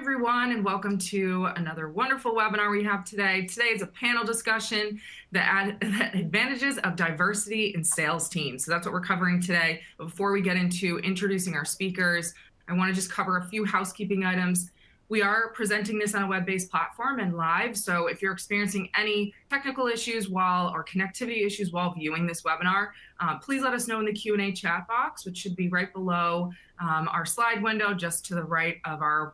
everyone, and welcome to another wonderful webinar we have today. Today is a panel discussion, the advantages of diversity in sales teams. So that's what we're covering today. But before we get into introducing our speakers, I want to just cover a few housekeeping items. We are presenting this on a web-based platform and live, so if you're experiencing any technical issues or connectivity issues while viewing this webinar, please let us know in the Q&A chat box, which should be right below our slide window, just to the right of our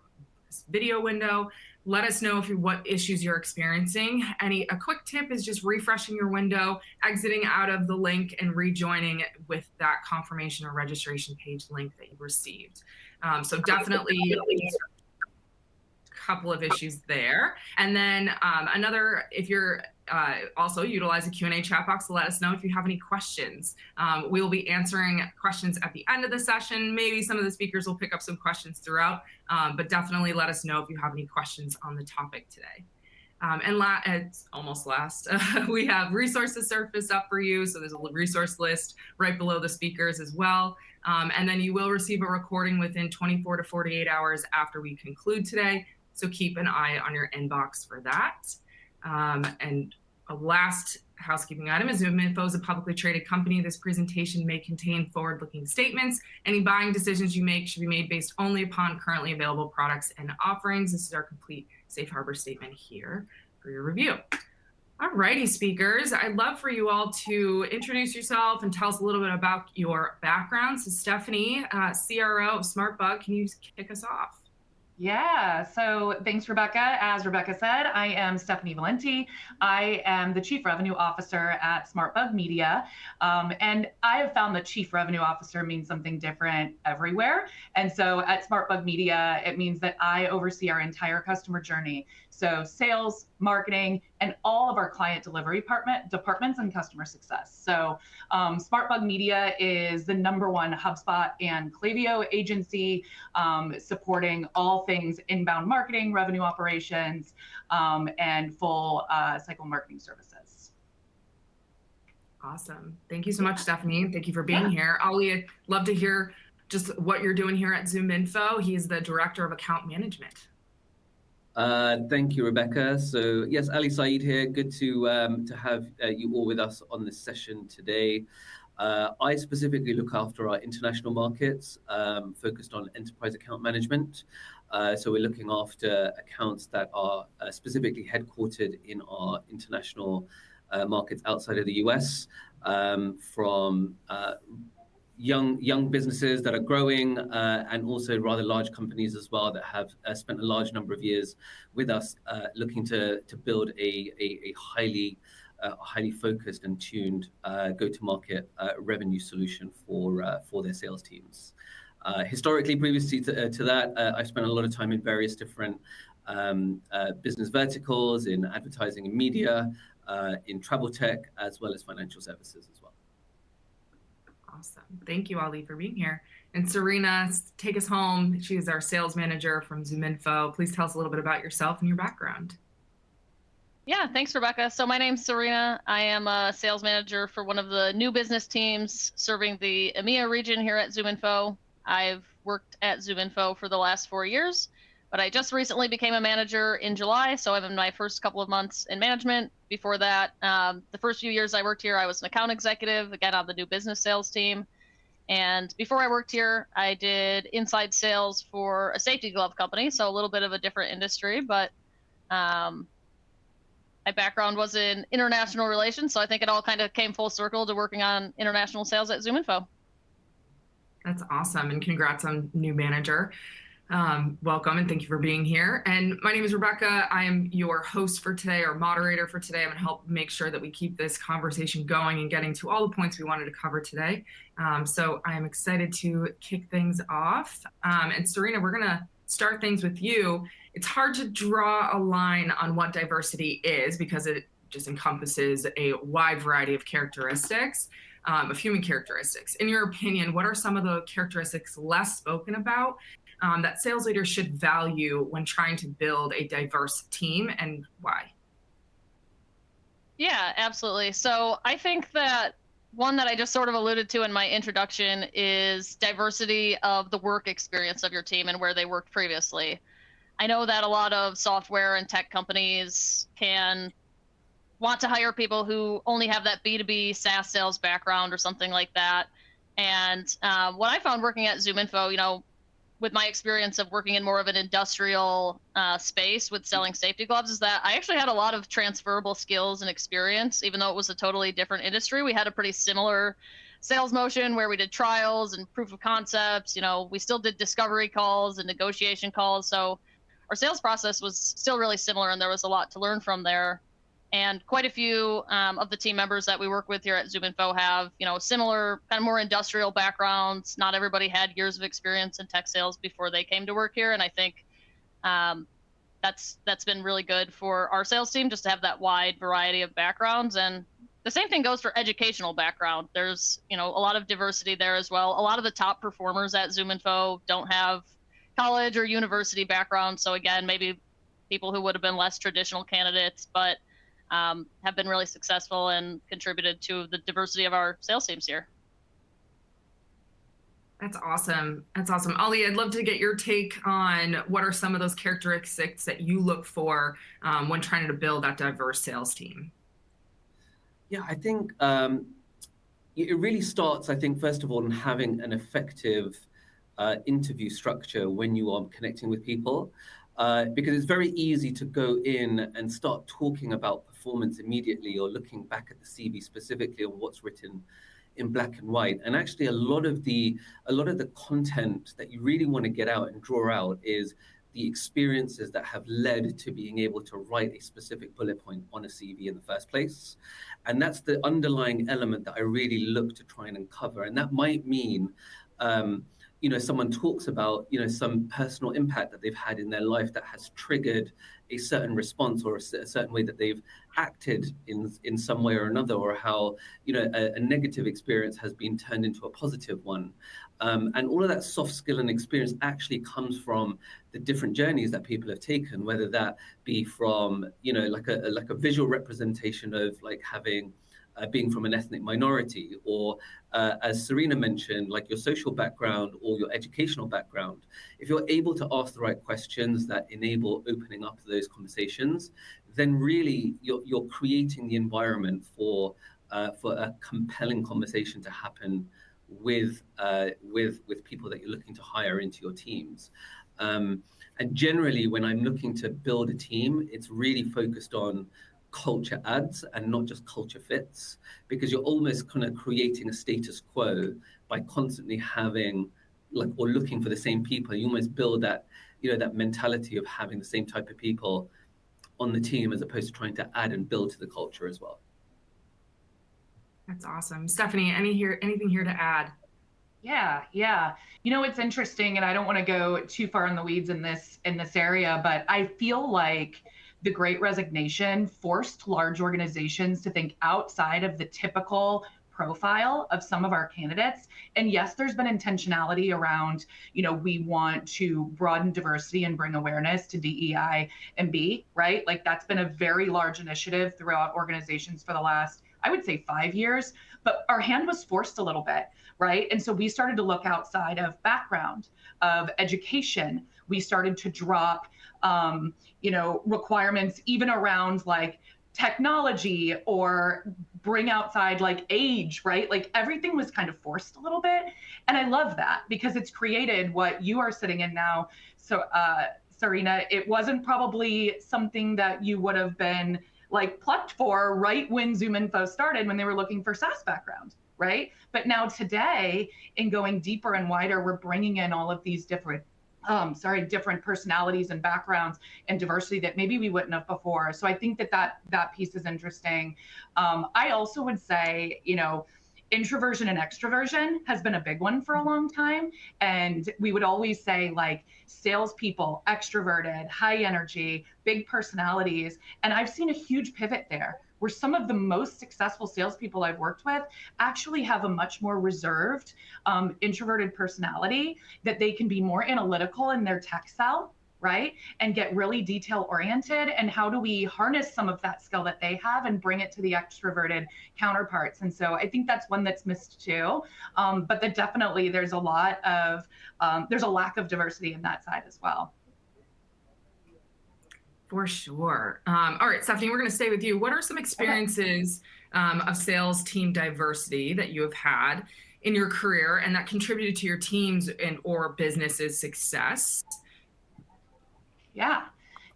video window. Let us know what issues you're experiencing. A quick tip is just refreshing your window, exiting out of the link, and rejoining with that confirmation or registration page link that you received. So definitely couple of issues there. And then if you're also utilize the Q&A chat box to let us know if you have any questions. We will be answering questions at the end of the session. Maybe some of the speakers will pick up some questions throughout, but definitely let us know if you have any questions on the topic today. It's almost last. We have resources surfaced up for you. So there's a resource list right below the speakers as well. And then you will receive a recording within 24 to 48 hours after we conclude today. So keep an eye on your inbox for that. And a last housekeeping item is ZoomInfo is a publicly traded company. This presentation may contain forward-looking statements. Any buying decisions you make should be made based only upon currently available products and offerings. This is our complete safe harbor statement here for your review. All righty, speakers. I'd love for you all to introduce yourself and tell us a little bit about your background. So Stephanie, CRO of SmartBug, can you kick us off? Yeah, so thanks, Rebecca. As Rebecca said, I am Stephanie Valenti. I am the Chief Revenue Officer at SmartBug Media. And I have found that Chief Revenue Officer means something different everywhere. And so at SmartBug Media, it means that I oversee our entire customer journey. So sales, marketing, and all of our client delivery departments and customer success. So SmartBug Media is the #1 HubSpot and Klaviyo agency supporting all things inbound marketing, revenue operations, and full cycle marketing services. Awesome. Thank you so much, Stephanie. Thank you for being here. Ali, I'd love to hear just what you're doing here at ZoomInfo. He's the Director of Account Management. Thank you, Rebecca. So yes, Ali Saeed here. Good to have you all with us on this session today. I specifically look after our international markets, focused on enterprise account management. So we're looking after accounts that are specifically headquartered in our international markets outside of the US, from young businesses that are growing, and also rather large companies as well that have spent a large number of years with us, looking to build a highly focused and tuned go-to-market revenue solution for their sales teams. Historically, previously to that, I spent a lot of time in various different business verticals, in advertising and media, in travel tech, as well as financial services as well. Awesome. Thank you, Ali, for being here. And Serena, take us home. She is our sales manager from ZoomInfo. Please tell us a little bit about yourself and your background. Yeah, thanks, Rebecca. So my name's Serena. I am a sales manager for one of the new business teams serving the EMEA region here at ZoomInfo. I've worked at ZoomInfo for the last 4 years, but I just recently became a manager in July, so I'm in my first couple of months in management. Before that, the first few years I worked here, I was an account executive, again, on the new business sales team. And before I worked here, I did inside sales for a safety glove company, so a little bit of a different industry, but my background was in international relations, so I think it all kind of came full circle to working on international sales at ZoomInfo. That's awesome, and congrats on new manager. Welcome, and thank you for being here. And my name is Rebecca. I am your host for today, or moderator for today. I'm going to help make sure that we keep this conversation going and getting to all the points we wanted to cover today. So I am excited to kick things off. And Serena, we're going to start things with you. It's hard to draw a line on what diversity is because it just encompasses a wide variety of characteristics, of human characteristics. In your opinion, what are some of the characteristics less spoken about that sales leaders should value when trying to build a diverse team, and why? Yeah, absolutely. So I think that one that I just sort of alluded to in my introduction is diversity of the work experience of your team and where they worked previously. I know that a lot of software and tech companies can want to hire people who only have that B2B SaaS sales background or something like that. And what I found working at ZoomInfo, you know, with my experience of working in more of an industrial space with selling safety gloves, is that I actually had a lot of transferable skills and experience, even though it was a totally different industry. We had a pretty similar sales motion where we did trials and proof of concepts. You know, we still did discovery calls and negotiation calls. So our sales process was still really similar, and there was a lot to learn from there. And quite a few of the team members that we work with here at ZoomInfo have, you know, similar kind of more industrial backgrounds. Not everybody had years of experience in tech sales before they came to work here, and I think that's been really good for our sales team, just to have that wide variety of backgrounds. And the same thing goes for educational background. There's, you know, a lot of diversity there as well. A lot of the top performers at ZoomInfo don't have college or university background, so again, maybe people who would have been less traditional candidates, but have been really successful and contributed to the diversity of our sales teams here. That's awesome. That's awesome. Ali, I'd love to get your take on what are some of those characteristics that you look for when trying to build that diverse sales team. Yeah, I think it really starts, I think, first of all, in having an effective interview structure when you are connecting with people. Because it's very easy to go in and start talking about performance immediately, or looking back at the CV specifically on what's written in black and white. And actually, a lot of the content that you really want to get out and draw out is the experiences that have led to being able to write a specific bullet point on a CV in the first place. And that's the underlying element that I really look to try and uncover. And that might mean you know, someone talks about, you know, some personal impact that they've had in their life that has triggered a certain response, or a certain way that they've acted in some way or another, or how, you know, a negative experience has been turned into a positive one. And all of that soft skill and experience actually comes from the different journeys that people have taken, whether that be from, you know, like a visual representation of like having being from an ethnic minority, or as Serena mentioned, like your social background or your educational background. If you're able to ask the right questions that enable opening up those conversations, then really you're creating the environment for a compelling conversation to happen with people that you're looking to hire into your teams. And generally, when I'm looking to build a team, it's really focused on culture adds and not just culture fits, because you're almost kind of creating a status quo by constantly having like, or looking for the same people. You almost build that, you know, that mentality of having the same type of people on the team, as opposed to trying to add and build to the culture as well. That's awesome. Stephanie, anything here to add? Yeah. You know, it's interesting, and I don't want to go too far in the weeds in this area, but I feel like the Great Resignation forced large organizations to think outside of the typical profile of some of our candidates. And yes, there's been intentionality around, you know, we want to broaden diversity and bring awareness to DEI and B, right? Like that's been a very large initiative throughout organizations for the last, I would say, 5 years, but our hand was forced a little bit, right? And so we started to look outside of background, of education. We started to drop you know, requirements even around like technology, or bring outside like age, right? Like everything was kind of forced a little bit. And I love that, because it's created what you are sitting in now. So, Serena, it wasn't probably something that you would have been like plucked for right when ZoomInfo started, when they were looking for SaaS background, right? But now today, in going deeper and wider, we're bringing in all of these different personalities and backgrounds and diversity that maybe we wouldn't have before. So I think that piece is interesting. I also would say, you know, introversion and extroversion has been a big one for a long time. And we would always say like salespeople, extroverted, high energy, big personalities. And I've seen a huge pivot there, where some of the most successful salespeople I've worked with actually have a much more reserved, introverted personality, that they can be more analytical in their tech sell, right? And get really detail oriented. And how do we harness some of that skill that they have and bring it to the extroverted counterparts? And so I think that's one that's missed too. But that definitely there's a lack of diversity in that side as well. For sure. All right, Stephanie, we're going to stay with you. What are some experiences of sales team diversity that you have had in your career and that contributed to your team's and or business's success? Yeah.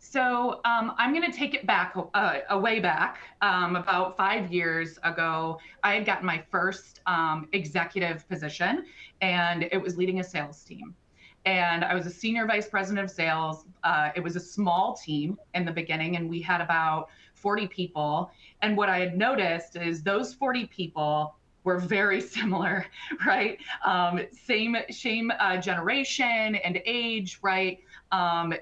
So I'm going to take it back, a way back. About 5 years ago, I had gotten my first executive position, and it was leading a sales team. And I was a senior vice president of sales. It was a small team in the beginning, and we had about 40 people. And what I had noticed is those 40 people were very similar, right? Same generation and age, right?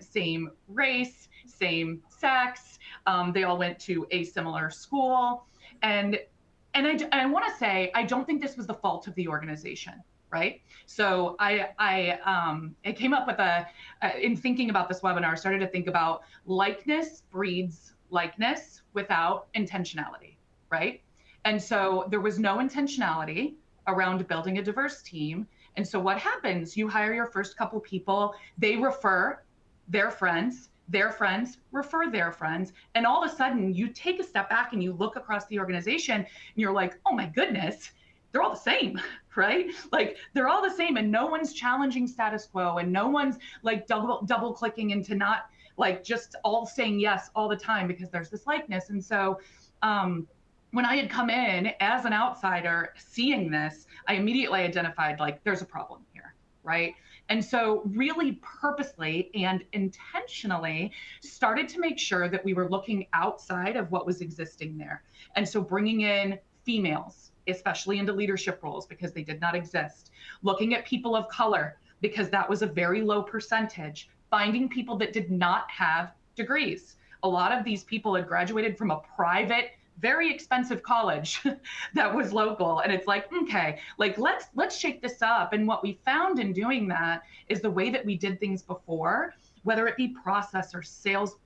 Same race, same sex. They all went to a similar school. And I want to say, I don't think this was the fault of the organization, right? So I came up with in thinking about this webinar, started to think about likeness breeds likeness without intentionality, right? And so there was no intentionality around building a diverse team. And so what happens? You hire your first couple people, they refer their friends refer their friends. And all of a sudden you take a step back and you look across the organization and you're like, oh my goodness, they're all the same, right? Like they're all the same and no one's challenging status quo and no one's like double clicking into not like just all saying yes all the time because there's this likeness. And so, when I had come in as an outsider seeing this, I immediately identified like there's a problem here, right? And so really purposely and intentionally started to make sure that we were looking outside of what was existing there. And so bringing in females, especially into leadership roles because they did not exist, looking at people of color because that was a very low percentage, finding people that did not have degrees. A lot of these people had graduated from a private, very expensive college that was local. And it's like, okay, like let's shake this up. And what we found in doing that is the way that we did things before, whether it be process or sales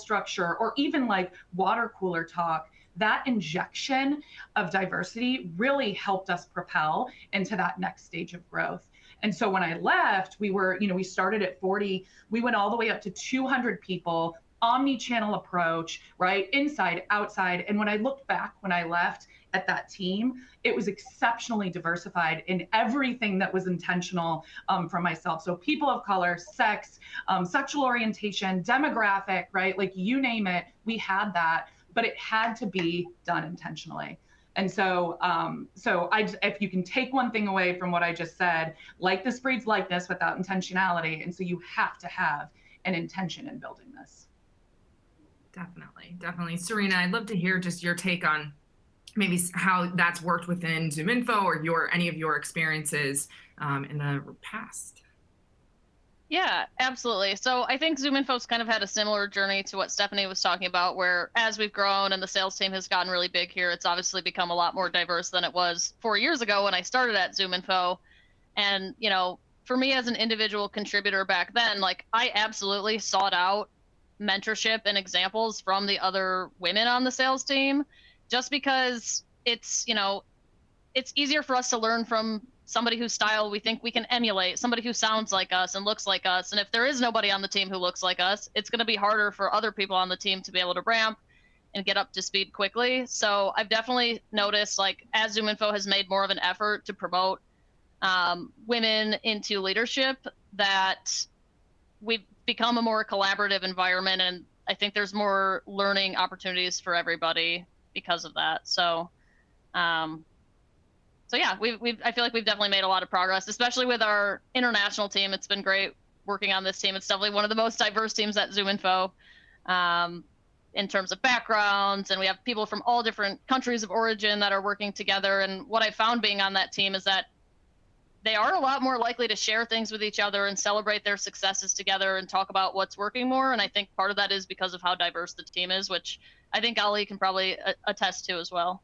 structure, or even like water cooler talk, that injection of diversity really helped us propel into that next stage of growth. And so when I left, we started at 40, we went all the way up to 200 people, omni-channel approach, right? Inside, outside. And when I looked back, when I left at that team, it was exceptionally diversified in everything that was intentional for myself. So people of color, sex, sexual orientation, demographic, right? Like you name it, we had that, but it had to be done intentionally. And so, if you can take one thing away from what I just said, likeness breeds likeness without intentionality. And so you have to have an intention in building this. Definitely. Serena, I'd love to hear just your take on maybe how that's worked within ZoomInfo or any of your experiences in the past. Yeah, absolutely. So I think ZoomInfo's kind of had a similar journey to what Stephanie was talking about, where as we've grown and the sales team has gotten really big here, it's obviously become a lot more diverse than it was 4 years ago when I started at ZoomInfo. And, for me as an individual contributor back then, like I absolutely sought out mentorship and examples from the other women on the sales team, just because it's easier for us to learn from somebody whose style we think we can emulate, somebody who sounds like us and looks like us. And if there is nobody on the team who looks like us, it's going to be harder for other people on the team to be able to ramp and get up to speed quickly. So I've definitely noticed, like, as ZoomInfo has made more of an effort to promote women into leadership, that we've become a more collaborative environment, and I think there's more learning opportunities for everybody because of that. So, yeah, I feel like we've definitely made a lot of progress, especially with our international team. It's been great working on this team. It's definitely one of the most diverse teams at ZoomInfo in terms of backgrounds, and we have people from all different countries of origin that are working together. And what I found being on that team is that they are a lot more likely to share things with each other and celebrate their successes together and talk about what's working more. And I think part of that is because of how diverse the team is, which I think Ali can probably attest to as well.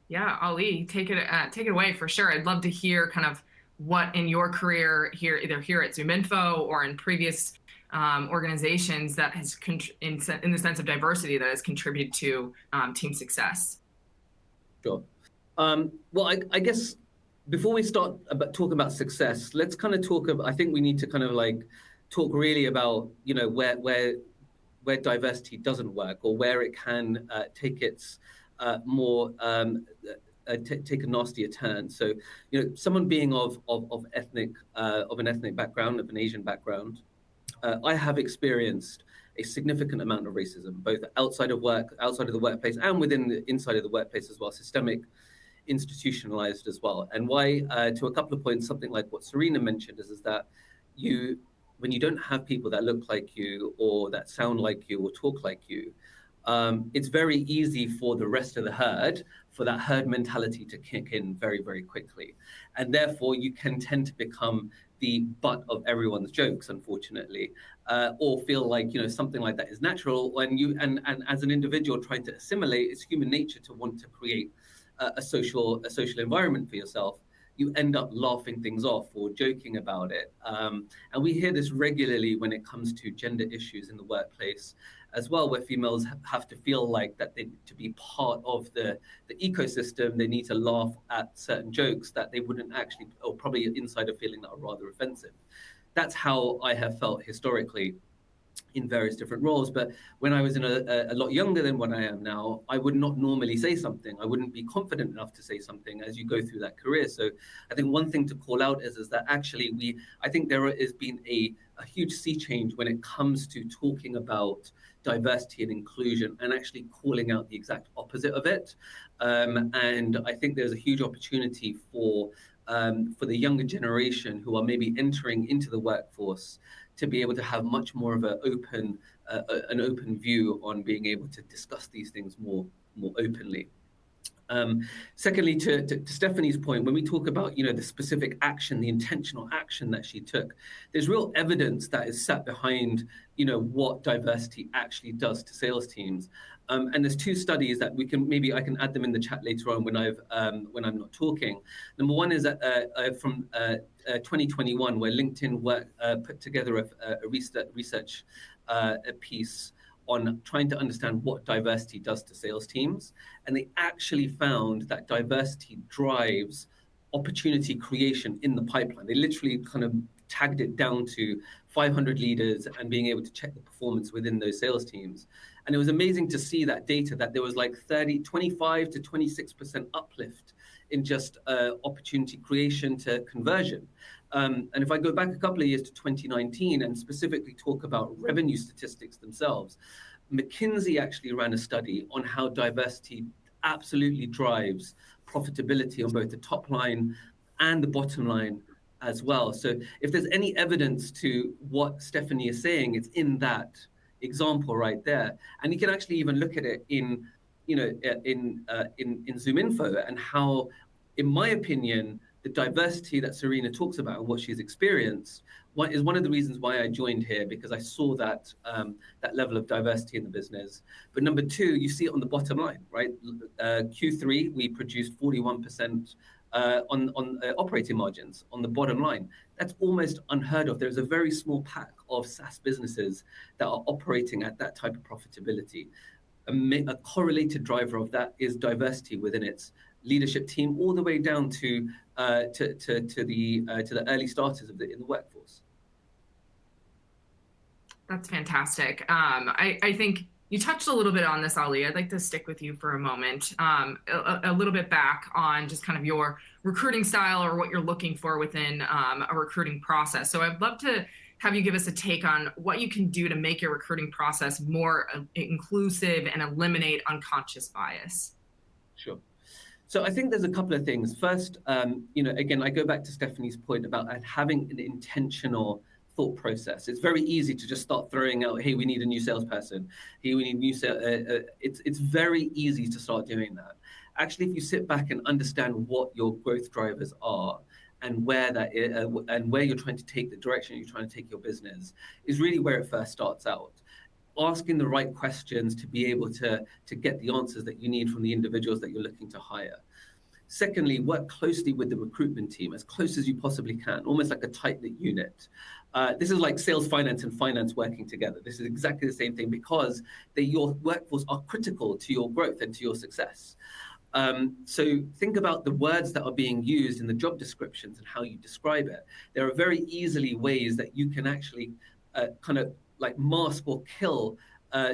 Yeah, Ali, take it away for sure. I'd love to hear kind of what in your career here, either here at ZoomInfo or in previous organizations, that has in the sense of diversity that has contributed to team success. Sure. Well, I guess before we start talking about success, let's kind of talk about, I think we need to kind of like talk really about, where diversity doesn't work, or where it can take its take a nastier turn. So, someone being of an ethnic background, of an Asian background, I have experienced a significant amount of racism, both outside of the workplace, and inside of the workplace as well, systemic, institutionalized as well. And why, to a couple of points, something like what Serena mentioned is that when you don't have people that look like you, or that sound like you, or talk like you, it's very easy for the rest of the herd, for that herd mentality to kick in very, very quickly. And therefore, you can tend to become the butt of everyone's jokes, unfortunately, or feel like, something like that is natural. And as an individual trying to assimilate, it's human nature to want to create a social environment for yourself. You end up laughing things off or joking about it. And we hear this regularly when it comes to gender issues in the workplace as well, where females have to feel like that to be part of the ecosystem, they need to laugh at certain jokes that they wouldn't actually, or probably inside of feeling that are rather offensive. That's how I have felt historically in various different roles. But when I was a lot younger than what I am now, I would not normally say something. I wouldn't be confident enough to say something as you go through that career. So I think one thing to call out is that actually I think there has been a huge sea change when it comes to talking about diversity and inclusion, and actually calling out the exact opposite of it. And I think there's a huge opportunity for the younger generation who are maybe entering into the workforce to be able to have much more of an open view on being able to discuss these things more openly. Secondly, to Stephanie's point, when we talk about the specific action, the intentional action that she took, there's real evidence that is sat behind what diversity actually does to sales teams. And there's two studies that I can add them in the chat later on when I'm not talking. Number one is from 2021, where LinkedIn put together a research piece on trying to understand what diversity does to sales teams. And they actually found that diversity drives opportunity creation in the pipeline. They literally kind of tagged it down to 500 leaders and being able to check the performance within those sales teams. And it was amazing to see that data, that there was like 25 to 26% uplift in just opportunity creation to conversion. And if I go back a couple of years to 2019 and specifically talk about revenue statistics themselves, McKinsey actually ran a study on how diversity absolutely drives profitability on both the top line and the bottom line as well. So if there's any evidence to what Stephanie is saying, it's in that example right there. And you can actually even look at it in ZoomInfo, and how, in my opinion, the diversity that Serena talks about and what she's experienced is one of the reasons why I joined here, because I saw that level of diversity in the business. But number two, you see it on the bottom line, right? Q3, we produced 41% on operating margins on the bottom line. That's almost unheard of. There's a very small pack of SaaS businesses that are operating at that type of profitability. A correlated driver of that is diversity within its leadership team, all the way down to the early starters in the workforce. That's fantastic. I think you touched a little bit on this, Ali. I'd like to stick with you for a moment, a little bit back on just kind of your recruiting style, or what you're looking for within a recruiting process. So I'd love to have you give us a take on what you can do to make your recruiting process more inclusive and eliminate unconscious bias. Sure. So I think there's a couple of things. First, again, I go back to Stephanie's point about having an intentional thought process. It's very easy to just start throwing out, hey, we need a new salesperson. Hey, we need new it's very easy to start doing that. Actually, if you sit back and understand what your growth drivers are, and where that is, and where you're trying to take the direction you're trying to take your business, is really where it first starts out. Asking the right questions to be able to get the answers that you need from the individuals that you're looking to hire. Secondly, work closely with the recruitment team, as close as you possibly can, almost like a tight-knit unit. This is like sales, finance, and finance working together. This is exactly the same thing, because your workforce are critical to your growth and to your success. So think about the words that are being used in the job descriptions and how you describe it. There are very easily ways that you can actually kind of like mask or kill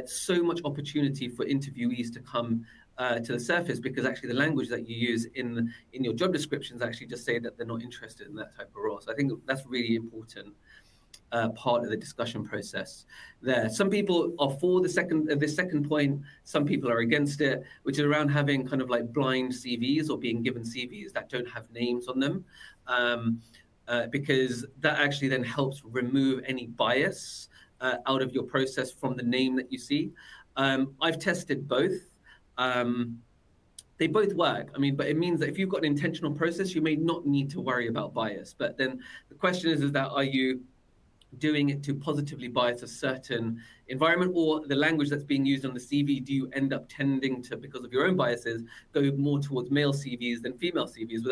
so much opportunity for interviewees to come to the surface, because actually the language that you use in your job descriptions actually just say that they're not interested in that type of role. So I think that's really important part of the discussion process there. Some people are for the second point, some people are against it, which is around having kind of like blind CVs or being given CVs that don't have names on them, because that actually then helps remove any bias out of your process from the name that you see. I've tested both. They both work. I mean, but it means that if you've got an intentional process, you may not need to worry about bias. But then the question is that are you doing it to positively bias a certain environment, or the language that's being used on the CV, do you end up tending to, because of your own biases, go more towards male CVs than female CVs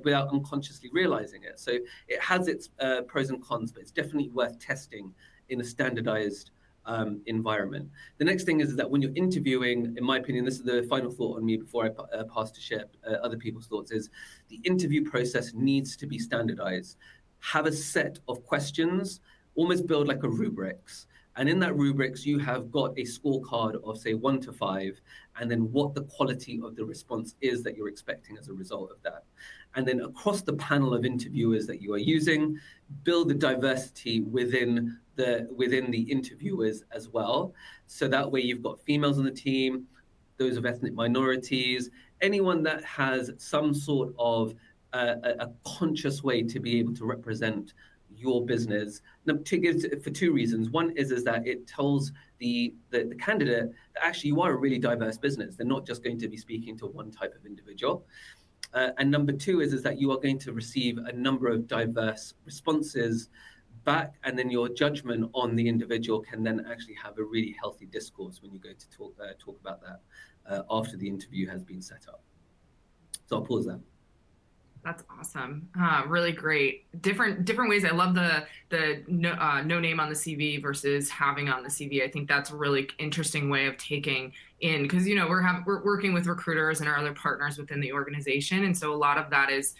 without unconsciously realizing it? So it has its pros and cons, but it's definitely worth testing in a standardized environment. The next thing is that when you're interviewing, in my opinion, this is the final thought on me before I pass to share other people's thoughts, is the interview process needs to be standardized. Have a set of questions, almost build like a rubrics. And in that rubrics, you have got a scorecard of, say, 1 to 5, and then what the quality of the response is that you're expecting as a result of that. And then across the panel of interviewers that you are using, build the diversity within the interviewers as well. So that way you've got females on the team, those of ethnic minorities, anyone that has some sort of a conscious way to be able to represent your business. Now, for two reasons. One is that it tells the candidate that actually you are a really diverse business. They're not just going to be speaking to one type of individual. And number two is that you are going to receive a number of diverse responses back, and then your judgment on the individual can then actually have a really healthy discourse when you go to talk about that after the interview has been set up. So I'll pause there. That's awesome. Really great. Different ways. I love the no name on the CV versus having on the CV. I think that's a really interesting way of taking in, because we're working with recruiters and our other partners within the organization, and so a lot of that is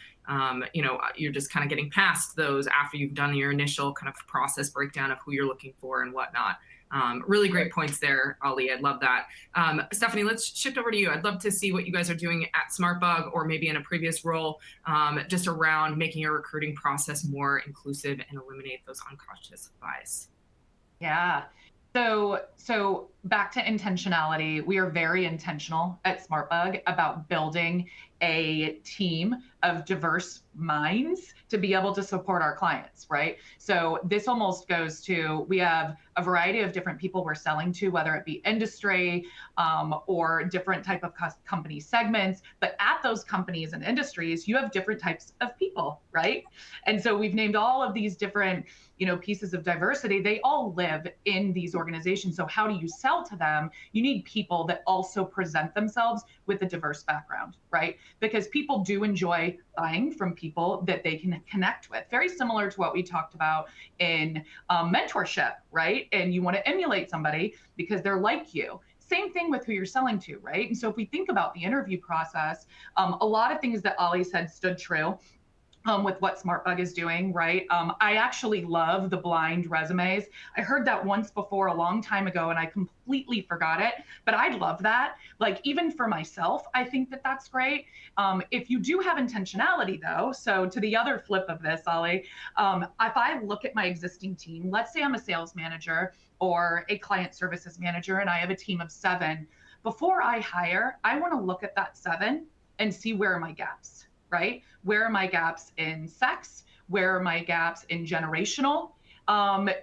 you're just kind of getting past those after you've done your initial kind of process breakdown of who you're looking for and whatnot. Really great points there, Ali. I love that. Stephanie, let's shift over to you. I'd love to see what you guys are doing at SmartBug, or maybe in a previous role, just around making your recruiting process more inclusive and eliminate those unconscious bias. Yeah. So back to intentionality. We are very intentional at SmartBug about building a team of diverse minds to be able to support our clients, right? So this almost goes to, we have a variety of different people we're selling to, whether it be industry or different type of company segments. But at those companies and industries, you have different types of people, right? And so we've named all of these different pieces of diversity. They all live in these organizations. So how do you sell to them? You need people that also present themselves with a diverse background, right? Because people do enjoy buying from people that they can connect with. Very similar to what we talked about in mentorship, right? And you want to emulate somebody because they're like you. Same thing with who you're selling to, right? And so if we think about the interview process, a lot of things that Ali said stood true. With what SmartBug is doing, right? I actually love the blind resumes. I heard that once before a long time ago and I completely forgot it, but I love that. Like, even for myself, I think that that's great. If you do have intentionality though, so to the other flip of this, Ali, if I look at my existing team, let's say I'm a sales manager or a client services manager and I have a team of 7, before I hire, I wanna look at that 7 and see where are my gaps. Right? Where are my gaps in sex? Where are my gaps in generational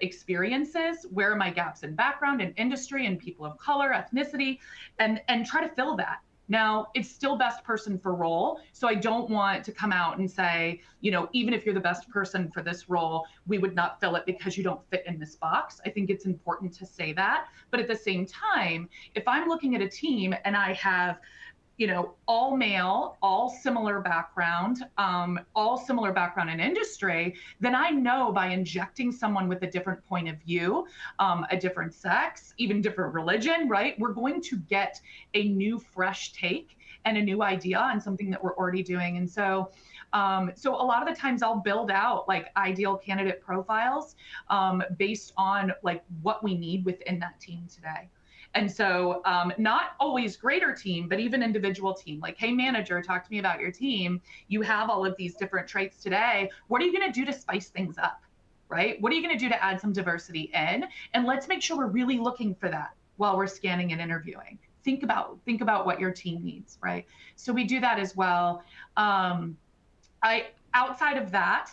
experiences? Where are my gaps in background and industry and people of color, ethnicity, and try to fill that. Now, it's still best person for role. So I don't want to come out and say, even if you're the best person for this role, we would not fill it because you don't fit in this box. I think it's important to say that. But at the same time, if I'm looking at a team and I have all male, all similar background in industry, then I know by injecting someone with a different point of view, a different sex, even different religion, right? We're going to get a new, fresh take and a new idea on something that we're already doing. And so so a lot of the times I'll build out like ideal candidate profiles based on like what we need within that team today. And so not always greater team, but even individual team, like, hey, manager, talk to me about your team. You have all of these different traits today. What are you going to do to spice things up, right? What are you going to do to add some diversity in? And let's make sure we're really looking for that while we're scanning and interviewing. Think about what your team needs, right? So we do that as well. Outside of that,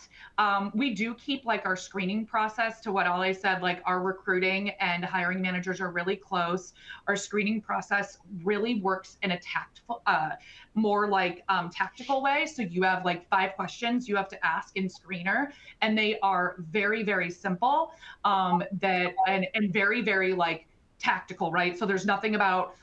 we do keep like our screening process to what Ollie said, like our recruiting and hiring managers are really close. Our screening process really works in a tactful, more like tactical way. So you have like 5 questions you have to ask in screener, and they are very, very simple and very, very like tactical, right? So there's nothing about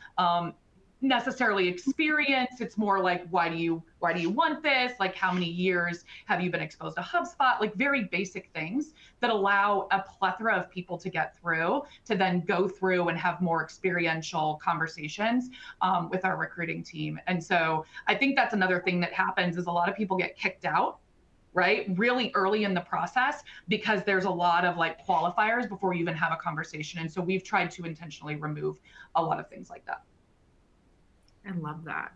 necessarily experience. It's more like, why do you want this? Like, how many years have you been exposed to HubSpot? Like very basic things that allow a plethora of people to get through, to then go through and have more experiential conversations with our recruiting team. And so I think that's another thing that happens is a lot of people get kicked out, right, really early in the process, because there's a lot of like qualifiers before you even have a conversation. And so we've tried to intentionally remove a lot of things like that. I love that.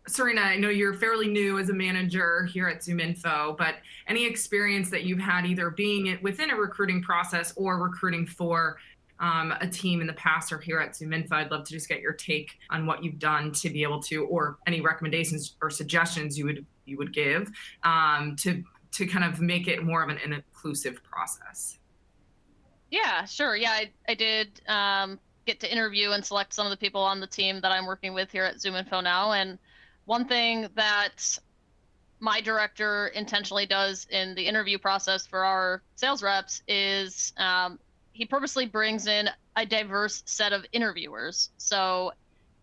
Serena, I know you're fairly new as a manager here at ZoomInfo, but any experience that you've had either being within a recruiting process or recruiting for a team in the past or here at ZoomInfo, I'd love to just get your take on what you've done to be able to, or any recommendations or suggestions you would give to kind of make it more of an inclusive process. Yeah, sure. Yeah, I did get to interview and select some of the people on the team that I'm working with here at ZoomInfo now. And one thing that my director intentionally does in the interview process for our sales reps is he purposely brings in a diverse set of interviewers. So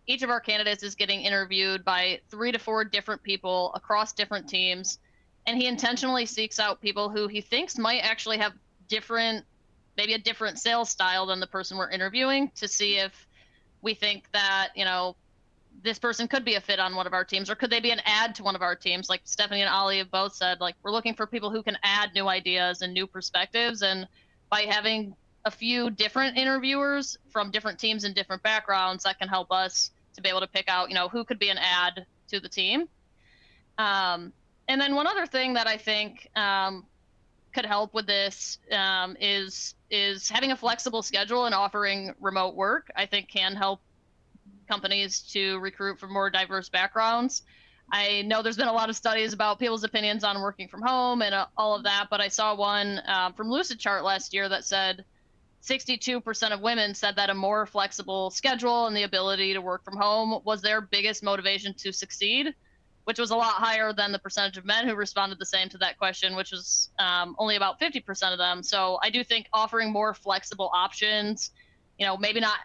each of our candidates is getting interviewed by 3 to 4 different people across different teams. And he intentionally seeks out people who he thinks might actually have maybe a different sales style than the person we're interviewing, to see if we think that, you know, this person could be a fit on one of our teams, or could they be an add to one of our teams? Like Stephanie and Ollie have both said, like, we're looking for people who can add new ideas and new perspectives. And by having a few different interviewers from different teams and different backgrounds, that can help us to be able to pick out, you know, who could be an add to the team. And then one other thing that I think could help with this is having a flexible schedule and offering remote work. I think can help companies to recruit from more diverse backgrounds. I know there's been a lot of studies about people's opinions on working from home and all of that, but I saw one from Lucidchart last year that said 62% of women said that a more flexible schedule and the ability to work from home was their biggest motivation to succeed, which was a lot higher than the percentage of men who responded the same to that question, which was only about 50% of them. So I do think offering more flexible options, you know, maybe not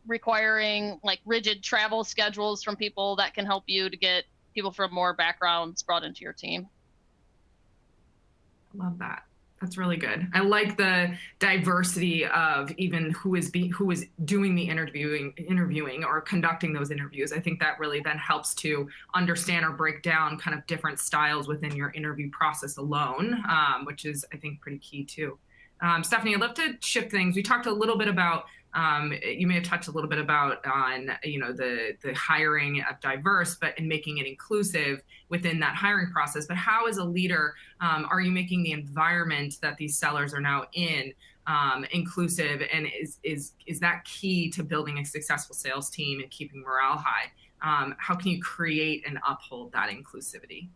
requiring like rigid travel schedules from people, that can help you to get people from more backgrounds brought into your team. I love that. That's really good. I like the diversity of even who is doing the interviewing or conducting those interviews. I think that really then helps to understand or break down kind of different styles within your interview process alone, which is, I think, pretty key too. Stephanie, I'd love to shift things. We talked a little bit about, you may have touched a little bit about on, you know, the hiring of diverse, but in making it inclusive within that hiring process. But how, as a leader, are you making the environment that these sellers are now in inclusive, and is that key to building a successful sales team and keeping morale high? How can you create and uphold that inclusivity?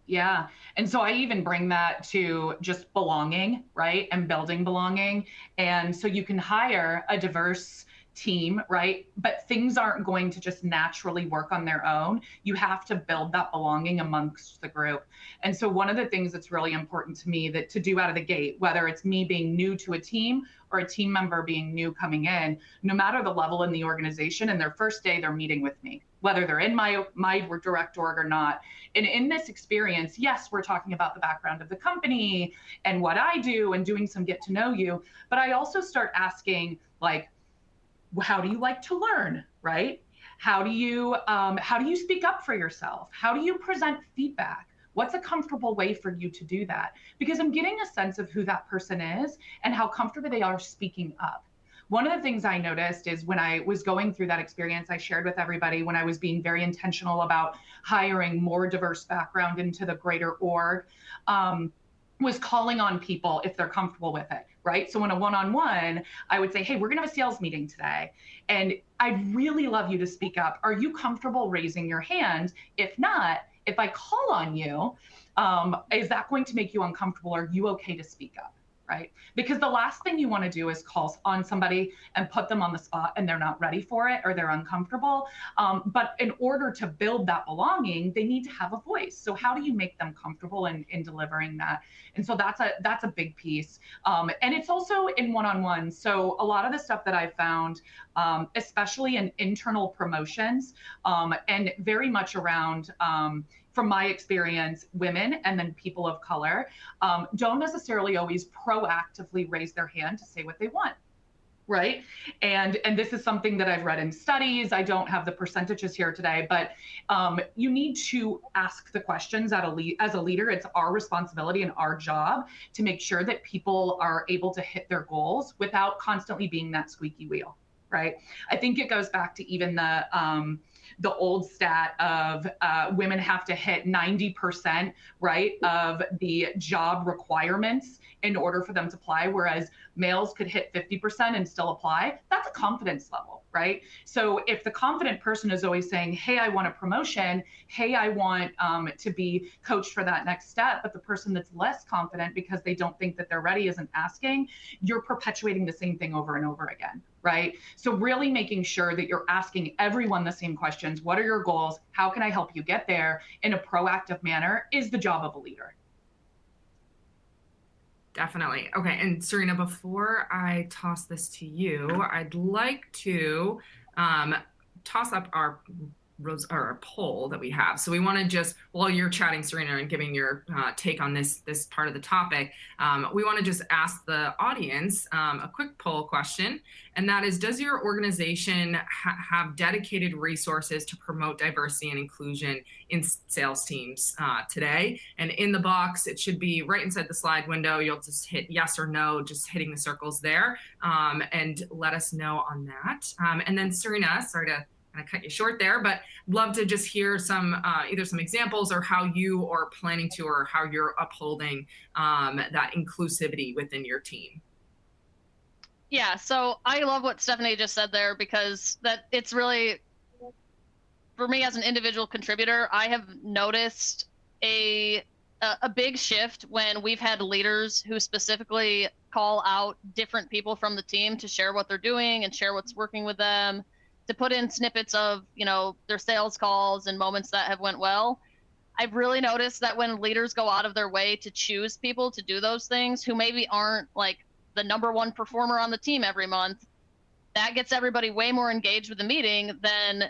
Yeah. And so I even bring that to just belonging, right? And building belonging. And so you can hire a diverse team, right? But things aren't going to just naturally work on their own. You have to build that belonging amongst the group. And so one of the things that's really important to me to do out of the gate, whether it's me being new to a team or a team member being new coming in, no matter the level in the organization, and their first day they're meeting with me, whether they're in my direct org or not. And in this experience, yes, we're talking about the background of the company and what I do and doing some get to know you, but I also start asking, like, how do you like to learn, right? How do you speak up for yourself? How do you present feedback? What's a comfortable way for you to do that? Because I'm getting a sense of who that person is and how comfortable they are speaking up. One of the things I noticed is when I was going through that experience, I shared with everybody when I was being very intentional about hiring more diverse background into the greater org, was calling on people if they're comfortable with it, right? So in a one-on-one, I would say, hey, we're gonna have a sales meeting today, and I'd really love you to speak up. Are you comfortable raising your hand? If not, if I call on you, is that going to make you uncomfortable? Are you okay to speak up? Right? Because the last thing you want to do is call on somebody and put them on the spot and they're not ready for it or they're uncomfortable. But in order to build that belonging, they need to have a voice. So how do you make them comfortable in delivering that? And so that's a big piece. And it's also in one-on-one. So a lot of the stuff that I found, especially in internal promotions, and very much around, from my experience, women and then people of color don't necessarily always proactively raise their hand to say what they want, right? And this is something that I've read in studies. I don't have the percentages here today, but you need to ask the questions as a leader. It's our responsibility and our job to make sure that people are able to hit their goals without constantly being that squeaky wheel, right? I think it goes back to even the old stat of women have to hit 90%, right, of the job requirements in order for them to apply, whereas males could hit 50% and still apply. That's a confidence level, right? So if the confident person is always saying, hey, I want a promotion, hey, I want to be coached for that next step, but the person that's less confident because they don't think that they're ready isn't asking, you're perpetuating the same thing over and over again, right? So really making sure that you're asking everyone the same questions. What are your goals? How can I help you get there in a proactive manner is the job of a leader. Definitely. Okay. And Serena, before I toss this to you, I'd like to toss up our poll that we have. So we want to just, while you're chatting, Serena, and giving your take on this part of the topic, we want to just ask the audience a quick poll question. And that is, does your organization have dedicated resources to promote diversity and inclusion in sales teams today? And in the box, it should be right inside the slide window. You'll just hit yes or no, just hitting the circles there, and let us know on that. And then Serena, sorry to cut you short there, but love to just hear some either some examples or how you are planning to, or how you're upholding that inclusivity within your team. Yeah, so I love what Stephanie just said there, because that it's really, for me as an individual contributor, I have noticed a big shift when we've had leaders who specifically call out different people from the team to share what they're doing and share what's working with them, to put in snippets of, you know, their sales calls and moments that have went well. I've really noticed that when leaders go out of their way to choose people to do those things who maybe aren't like the #1 performer on the team every month, that gets everybody way more engaged with the meeting than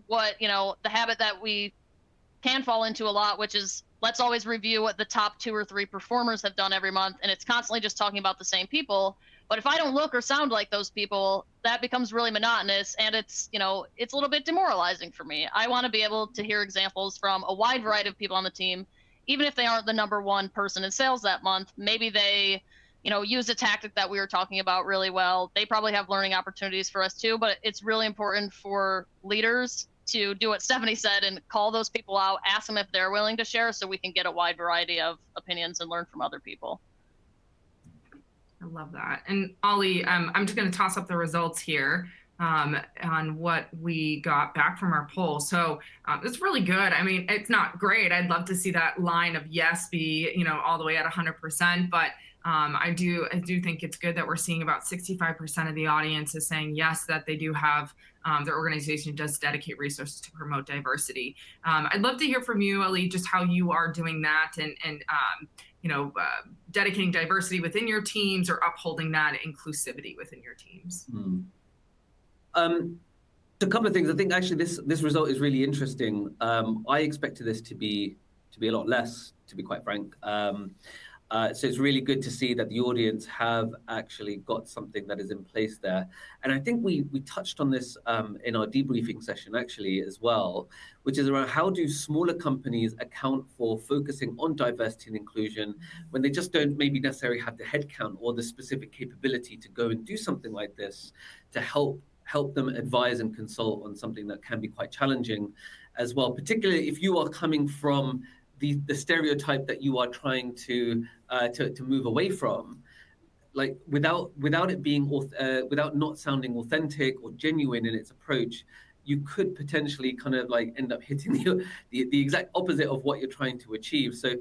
what, you know, the habit that we can fall into a lot, which is let's always review what the top 2 or 3 performers have done every month. And it's constantly just talking about the same people. But if I don't look or sound like those people, that becomes really monotonous, and it's, you know, it's a little bit demoralizing for me. I want to be able to hear examples from a wide variety of people on the team, even if they aren't the #1 person in sales that month. Maybe they, you know, use a tactic that we were talking about really well. They probably have learning opportunities for us too, but it's really important for leaders to do what Stephanie said and call those people out, ask them if they're willing to share, so we can get a wide variety of opinions and learn from other people. I love that. And Ollie, I'm just going to toss up the results here on what we got back from our poll. So it's really good. I mean, it's not great. I'd love to see that line of yes be, you know, all the way at 100%. But I do think it's good that we're seeing about 65% of the audience is saying yes, that they do have, their organization does dedicate resources to promote diversity. I'd love to hear from you, Ali, just how you are doing that and you know, dedicating diversity within your teams or upholding that inclusivity within your teams. A couple of things. I think actually this result is really interesting. I expected this to be a lot less, to be quite frank. So it's really good to see that the audience have actually got something that is in place there. And I think we touched on this in our debriefing session actually as well, which is around how do smaller companies account for focusing on diversity and inclusion when they just don't maybe necessarily have the headcount or the specific capability to go and do something like this to help them advise and consult on something that can be quite challenging as well, particularly if you are coming from the stereotype that you are trying to move away from, like without it being without not sounding authentic or genuine in its approach, you could potentially kind of like end up hitting the exact opposite of what you're trying to achieve. So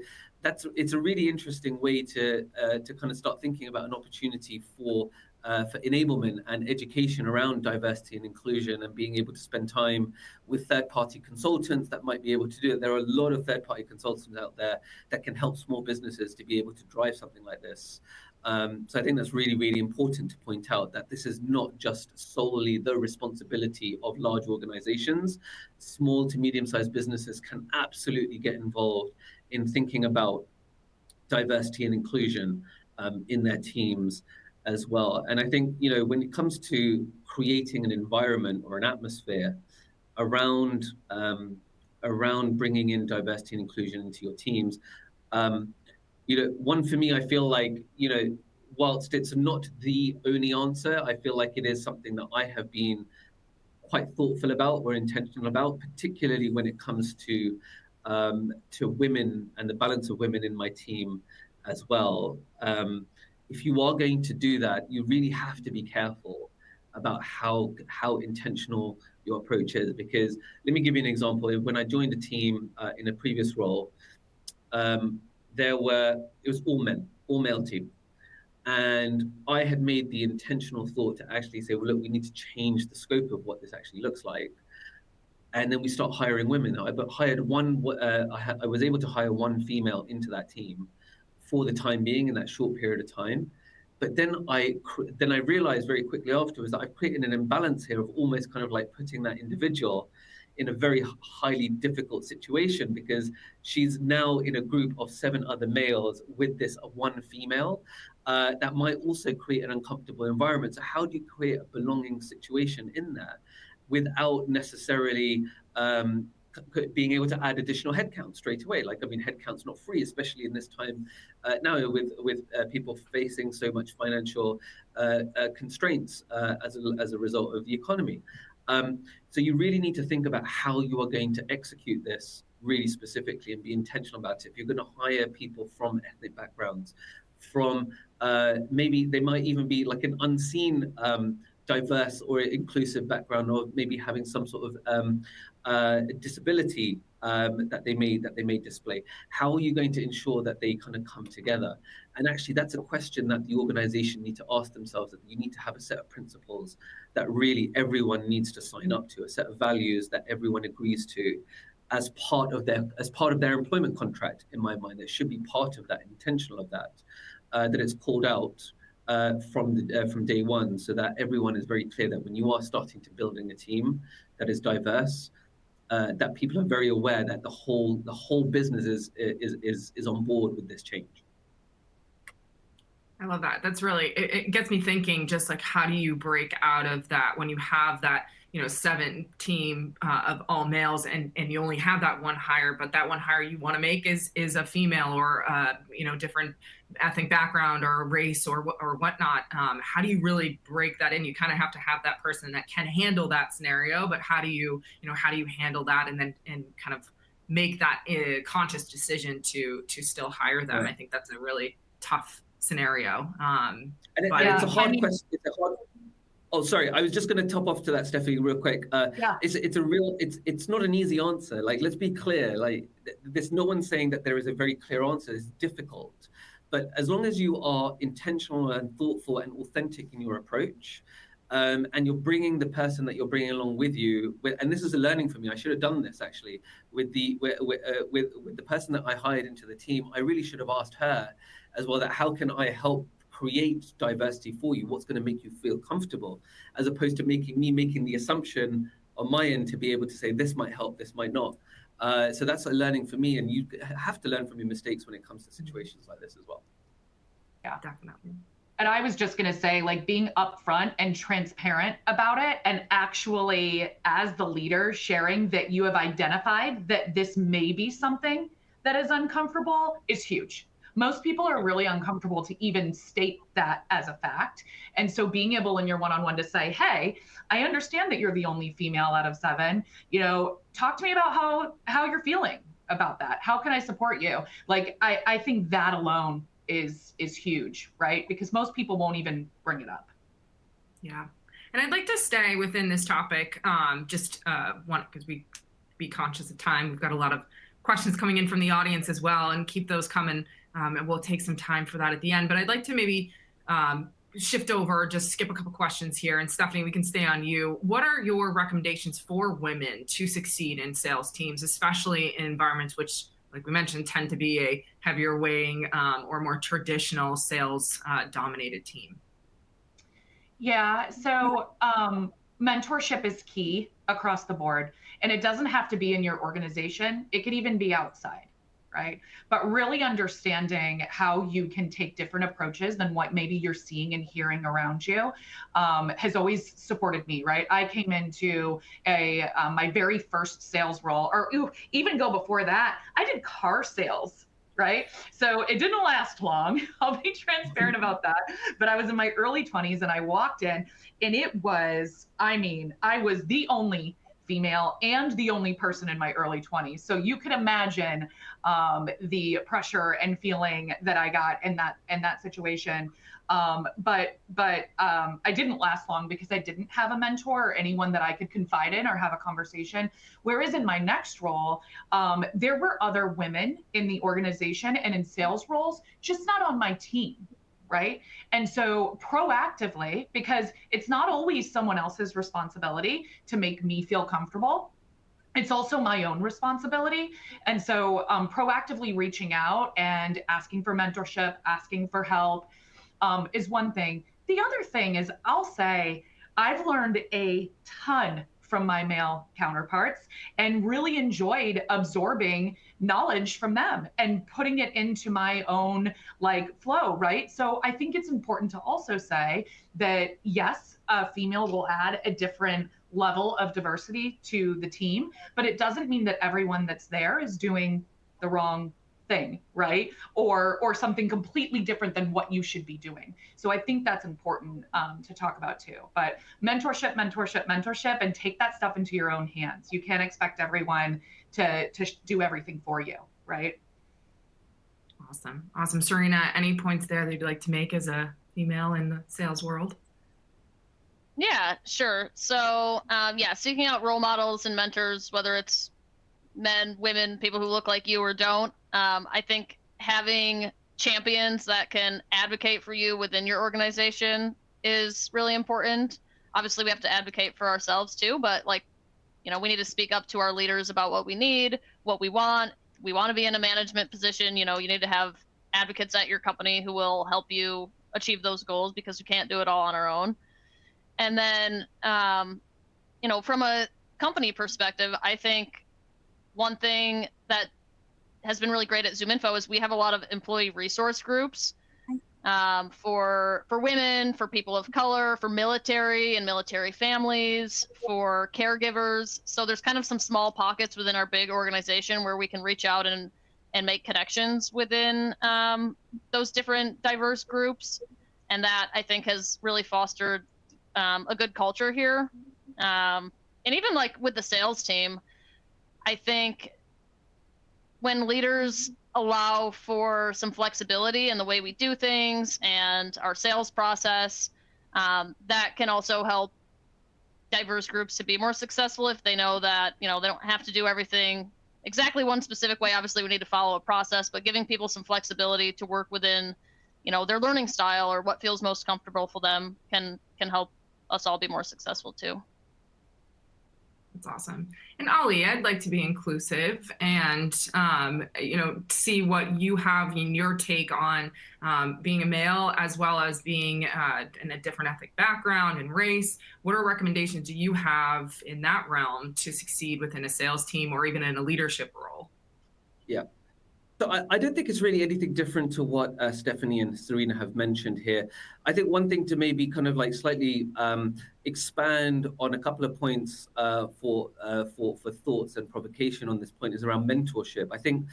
it's a really interesting way to kind of start thinking about an opportunity for enablement and education around diversity and inclusion, and being able to spend time with third-party consultants that might be able to do it. There are a lot of third-party consultants out there that can help small businesses to be able to drive something like this. So I think that's really, really important to point out that this is not just solely the responsibility of large organizations. Small to medium-sized businesses can absolutely get involved in thinking about diversity and inclusion in their teams as well. And I think, when it comes to creating an environment or an atmosphere around bringing in diversity and inclusion into your teams, one for me, I feel like, whilst it's not the only answer, I feel like it is something that I have been quite thoughtful about or intentional about, particularly when it comes to women and the balance of women in my team as well. If you are going to do that, you really have to be careful about how intentional your approach is. Because let me give you an example. When I joined a team in a previous role, it was all men, all male team. And I had made the intentional thought to actually say, well, look, we need to change the scope of what this actually looks like. And then we start hiring women. I was able to hire one female into that team for the time being in that short period of time. But then I realized very quickly afterwards that I've created an imbalance here of almost kind of like putting that individual in a very highly difficult situation, because she's now in a group of 7 other males with this one female. That might also create an uncomfortable environment. So how do you create a belonging situation in there without necessarily being able to add additional headcount straight away? Like, I mean, headcount's not free, especially in this time now with people facing so much financial constraints as a result of the economy. So you really need to think about how you are going to execute this really specifically and be intentional about it. If you're going to hire people from ethnic backgrounds, from maybe they might even be like an unseen diverse or inclusive background, or maybe having some sort of disability that they may display. How are you going to ensure that they kind of come together? And actually, that's a question that the organization need to ask themselves. That you need to have a set of principles that really everyone needs to sign up to, a set of values that everyone agrees to as part of their employment contract. In my mind, it should be part of that, intentional of that, that it's called out from day one, so that everyone is very clear that when you are starting to building a team that is diverse, that people are very aware that the whole business is on board with this change. I love that. That's really, it gets me thinking, just like, how do you break out of that when you have that 7 team of all males, and you only have that one hire, but that one hire you want to make is a female or different ethnic background or race or whatnot. How do you really break that in? You kind of have to have that person that can handle that scenario, but how do you handle that and kind of make that conscious decision to still hire them? Right. I think that's a really tough scenario. It's a hard question. Oh, sorry. I was just going to top off to that, Stephanie, real quick. It's not an easy answer. Like, let's be clear. Like, there's no one saying that there is a very clear answer. It's difficult, but as long as you are intentional and thoughtful and authentic in your approach, and you're bringing the person that you're bringing along with you, and this is a learning for me. I should have done this actually with the person that I hired into the team. I really should have asked her as well, that how can I help create diversity for you? What's going to make you feel comfortable, as opposed to making the assumption on my end to be able to say this might help, this might not. So that's a learning for me, and you have to learn from your mistakes when it comes to situations like this as well. Yeah. Definitely. And I was just going to say, like, being upfront and transparent about it, and actually, as the leader, sharing that you have identified that this may be something that is uncomfortable is huge. Most people are really uncomfortable to even state that as a fact. And so being able in your one-on-one to say, hey, I understand that you're the only female out of 7, talk to me about how you're feeling about that. How can I support you? Like, I think that alone is huge, right? Because most people won't even bring it up. Yeah. And I'd like to stay within this topic, because we be conscious of time. We've got a lot of questions coming in from the audience as well, and keep those coming. And we'll take some time for that at the end. But I'd like to maybe shift over, just skip a couple questions here. And Stephanie, we can stay on you. What are your recommendations for women to succeed in sales teams, especially in environments which, like we mentioned, tend to be a heavier weighing or more traditional sales dominated team? Yeah, so mentorship is key across the board, and it doesn't have to be in your organization. It could even be outside, right? But really understanding how you can take different approaches than what maybe you're seeing and hearing around you has always supported me, right? I came into my very first sales role, or even go before that, I did car sales. Right. So it didn't last long. I'll be transparent about that. But I was in my early 20s and I walked in, and I was the only female and the only person in my early 20s. So you can imagine the pressure and feeling that I got in that situation. But I didn't last long because I didn't have a mentor or anyone that I could confide in or have a conversation. Whereas in my next role, there were other women in the organization and in sales roles, just not on my team. Right. And so proactively, because it's not always someone else's responsibility to make me feel comfortable, it's also my own responsibility. And so proactively reaching out and asking for mentorship, asking for help is one thing. The other thing is, I'll say, I've learned a ton from my male counterparts and really enjoyed absorbing knowledge from them and putting it into my own flow, right? So I think it's important to also say that yes, a female will add a different level of diversity to the team, but it doesn't mean that everyone that's there is doing the wrong thing, right? Or something completely different than what you should be doing. So I think that's important to talk about too. But mentorship, and take that stuff into your own hands. You can't expect everyone to do everything for you, right? Awesome. Serena, any points there that you'd like to make as a female in the sales world? Yeah, sure. So seeking out role models and mentors, whether it's men, women, people who look like you or don't. I think having champions that can advocate for you within your organization is really important. Obviously, we have to advocate for ourselves too, but we need to speak up to our leaders about what we need, what we want. We want to be in a management position. You need to have advocates at your company who will help you achieve those goals, because we can't do it all on our own. And then, from a company perspective, I think one thing that has been really great at ZoomInfo is we have a lot of employee resource groups for women, for people of color, for military and military families, for caregivers. So there's kind of some small pockets within our big organization where we can reach out and make connections within those different diverse groups. And that, I think, has really fostered a good culture here. And even with the sales team, I think when leaders allow for some flexibility in the way we do things and our sales process, that can also help diverse groups to be more successful if they know that, they don't have to do everything exactly one specific way. Obviously, we need to follow a process, but giving people some flexibility to work within, their learning style or what feels most comfortable for them can help us all be more successful too. That's awesome. And Ollie, I'd like to be inclusive and, see what you have in your take on being a male, as well as being in a different ethnic background and race. What are recommendations do you have in that realm to succeed within a sales team or even in a leadership role? Yeah. So I don't think it's really anything different to what Stephanie and Serena have mentioned here. I think one thing to maybe kind of like slightly expand on a couple of points for thoughts and provocation on this point is around mentorship. I think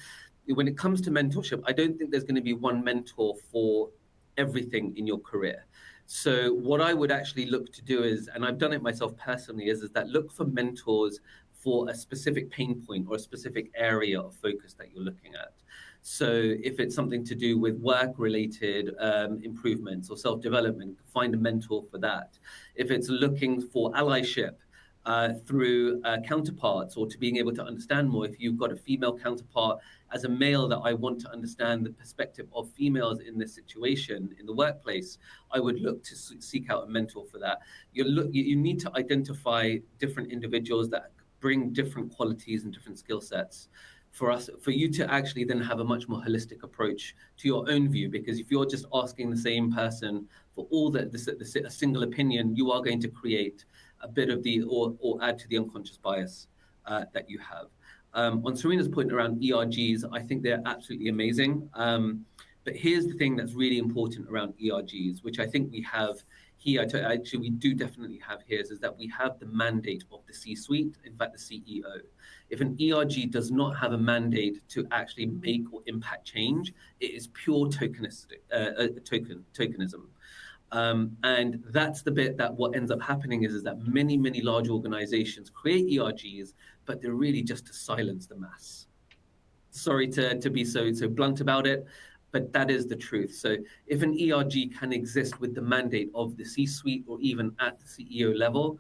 when it comes to mentorship, I don't think there's going to be one mentor for everything in your career. So what I would actually look to do is, and I've done it myself personally, is that look for mentors for a specific pain point or a specific area of focus that you're looking at. So if it's something to do with work-related improvements or self-development, find a mentor for that. If it's looking for allyship through counterparts or to being able to understand more, if you've got a female counterpart as a male that I want to understand the perspective of females in this situation in the workplace, I would look to seek out a mentor for that. You need to identify different individuals that bring different qualities and different skill sets for you to actually then have a much more holistic approach to your own view. Because if you're just asking the same person for all a single opinion, you are going to create a bit of or add to the unconscious bias that you have. On Serena's point around ERGs, I think they're absolutely amazing. But here's the thing that's really important around ERGs, which I think we have here, actually we do definitely have here, is that we have the mandate of the C-suite, in fact, the CEO. If an ERG does not have a mandate to actually make or impact change, it is pure tokenism. And that's the bit that what ends up happening is that many, many large organizations create ERGs, but they're really just to silence the mass. Sorry to be so blunt about it, but that is the truth. So if an ERG can exist with the mandate of the C-suite or even at the CEO level,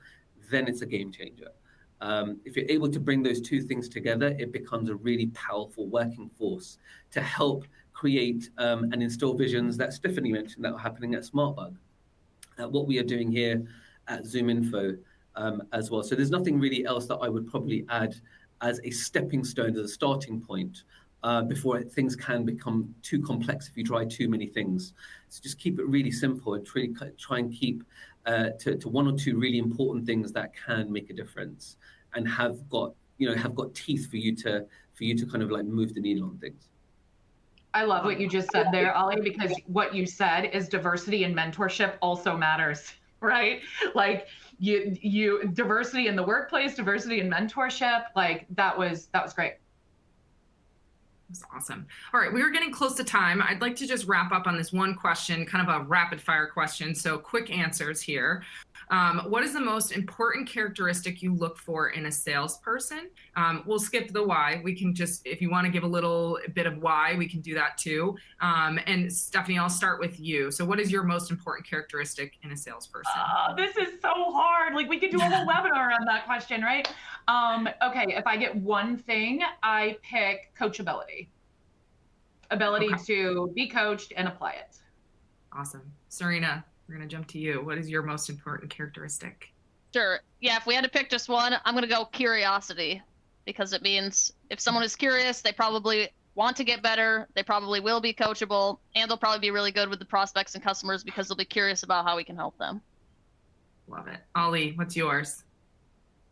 then it's a game changer. If you're able to bring those two things together, it becomes a really powerful working force to help create and instill visions that Stephanie mentioned that are happening at SmartBug, what we are doing here at ZoomInfo as well. So there's nothing really else that I would probably add as a stepping stone, as a starting point, before things can become too complex if you try too many things. So just keep it really simple and try and keep to one or two really important things that can make a difference and have got teeth for you to kind of like move the needle on things. I love what you just said there, Ollie, because what you said is diversity and mentorship also matters, right? Like you diversity in the workplace, diversity in mentorship, like that was great. That's awesome. All right, we are getting close to time. I'd like to just wrap up on this one question, kind of a rapid fire question. So quick answers here. What is the most important characteristic you look for in a salesperson? We'll skip the why. We can just, if you want to give a little bit of why, we can do that too. And Stephanie, I'll start with you. So what is your most important characteristic in a salesperson? This is so hard. Like we could do a whole webinar on that question, right? Okay, if I get one thing, I pick coachability. Ability to be coached and apply it. Awesome. Serena, we're going to jump to you. What is your most important characteristic? Sure. Yeah, if we had to pick just one, I'm going to go curiosity, because it means if someone is curious, they probably want to get better, they probably will be coachable, and they'll probably be really good with the prospects and customers because they'll be curious about how we can help them. Love it. Ollie, what's yours?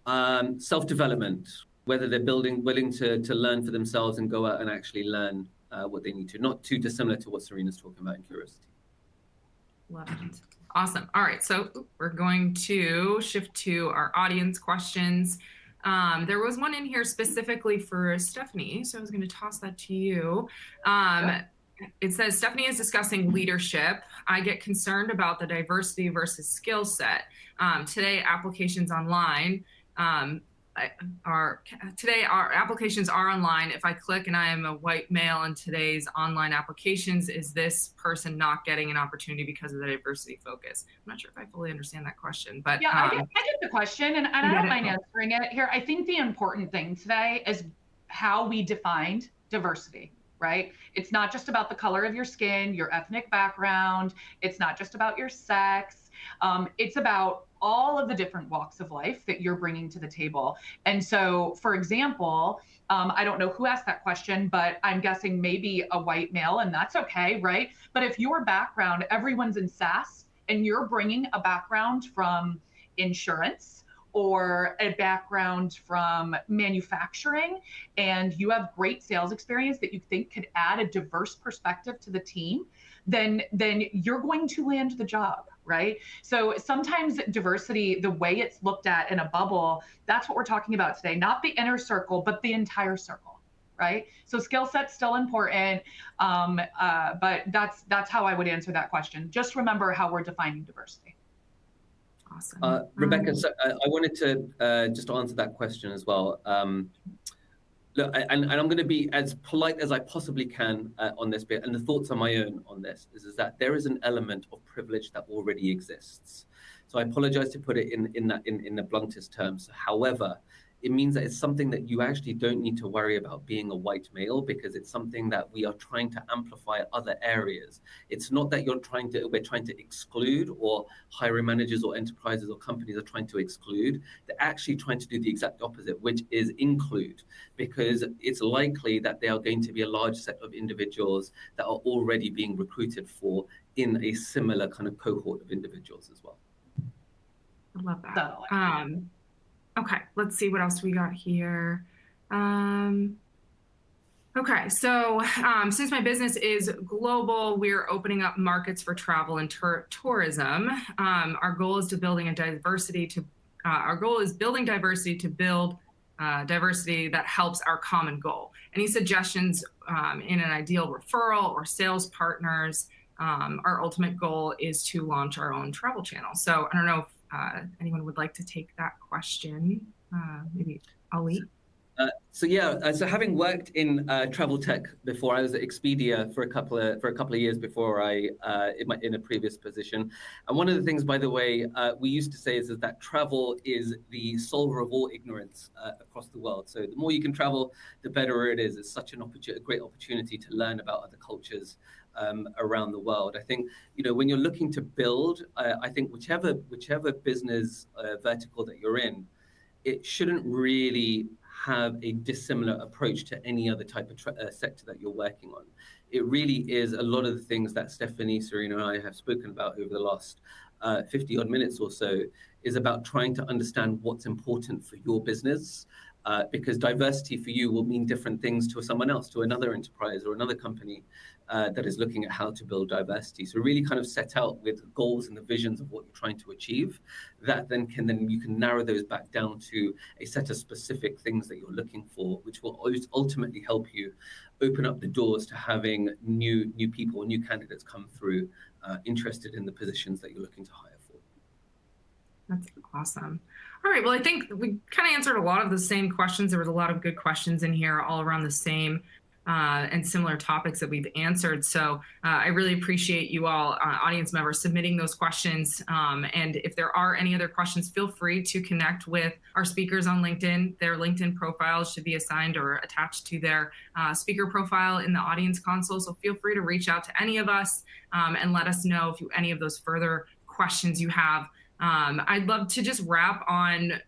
Self-development, whether they're willing to learn for themselves and go out and actually learn what they need to, not too dissimilar to what Serena's talking about in curiosity. Love it. Awesome. All right, so we're going to shift to our audience questions. There was one in here specifically for Stephanie, so I was going to toss that to you. It says, Stephanie is discussing leadership. I get concerned about the diversity versus skill set. Today, applications online our applications are online. If I click and I am a white male in today's online applications, is this person not getting an opportunity because of the diversity focus? I'm not sure if I fully understand that question, but yeah, I get the question, and I don't mind answering it here. I think the important thing today is how we defined diversity, right? It's not just about the color of your skin, your ethnic background. It's not just about your sex. It's about all of the different walks of life that you're bringing to the table. And so, for example, I don't know who asked that question, but I'm guessing maybe a white male, and that's okay, right? But if your background, everyone's in SaaS, and you're bringing a background from insurance or a background from manufacturing, and you have great sales experience that you think could add a diverse perspective to the team, then you're going to land the job, right? So sometimes diversity, the way it's looked at in a bubble, that's what we're talking about today, not the inner circle, but the entire circle, right? So skill set's still important, but that's how I would answer that question. Just remember how we're defining diversity. Awesome. Rebecca, so, I wanted to just answer that question as well. Look, and I'm going to be as polite as I possibly can on this bit, and the thoughts are my own on this, is that there is an element of privilege that already exists. So I apologize to put it in the bluntest terms. However, it means that it's something that you actually don't need to worry about being a white male, because it's something that we are trying to amplify other areas. It's not that we're trying to exclude, or hiring managers or enterprises or companies are trying to exclude. They're actually trying to do the exact opposite, which is include, because it's likely that there are going to be a large set of individuals that are already being recruited for in a similar kind of cohort of individuals as well. I love that. Okay, let's see what else we got here. Okay, so since my business is global, we're opening up markets for travel and tourism. Our goal is building diversity to build diversity that helps our common goal. Any suggestions in an ideal referral or sales partners? Our ultimate goal is to launch our own travel channel. So I don't know if anyone would like to take that question. Maybe Ali. So having worked in travel tech before, I was at Expedia for a couple of years before in a previous position. And one of the things, by the way, we used to say is that travel is the solver of all ignorance across the world. So the more you can travel, the better it is. It's such a great opportunity to learn about other cultures around the world. I think, when you're looking to build, I think whichever business vertical that you're in, it shouldn't really have a dissimilar approach to any other type of sector that you're working on. It really is a lot of the things that Stephanie, Serena, and I have spoken about over the last 50 odd minutes or so, is about trying to understand what's important for your business. Because diversity for you will mean different things to someone else, to another enterprise or another company that is looking at how to build diversity. So really kind of set out with goals and the visions of what you're trying to achieve. That then you can narrow those back down to a set of specific things that you're looking for, which will ultimately help you open up the doors to having new people, new candidates come through interested in the positions that you're looking to hire for. That's awesome. All right, well, I think we kind of answered a lot of the same questions. There was a lot of good questions in here all around the same and similar topics that we've answered. So I really appreciate you all, audience members, submitting those questions. And if there are any other questions, feel free to connect with our speakers on LinkedIn. Their LinkedIn profiles should be assigned or attached to their speaker profile in the audience console. So feel free to reach out to any of us and let us know if any of those further questions you have. I'd love to just wrap on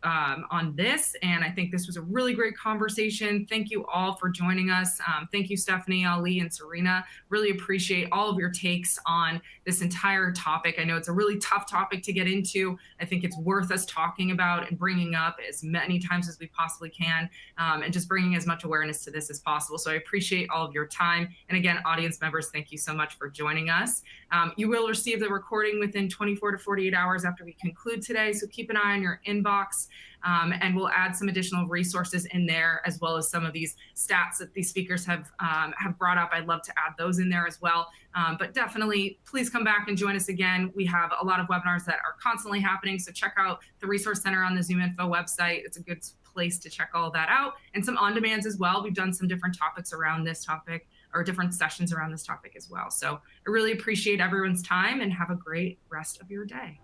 this, and I think this was a really great conversation. Thank you all for joining us. Thank you, Stephanie, Ali, and Serena. Really appreciate all of your takes on this entire topic. I know it's a really tough topic to get into. I think it's worth us talking about and bringing up as many times as we possibly can, and just bringing as much awareness to this as possible. So I appreciate all of your time. And again, audience members, thank you so much for joining us. You will receive the recording within 24 to 48 hours after we conclude today. So keep an eye on your inbox, and we'll add some additional resources in there, as well as some of these stats that these speakers have brought up. I'd love to add those in there as well. But definitely, please come back and join us again. We have a lot of webinars that are constantly happening. So check out the Resource Center on the ZoomInfo website. It's a good place to check all that out, and some on-demands as well. We've done some different topics around this topic, or different sessions around this topic as well. So I really appreciate everyone's time, and have a great rest of your day.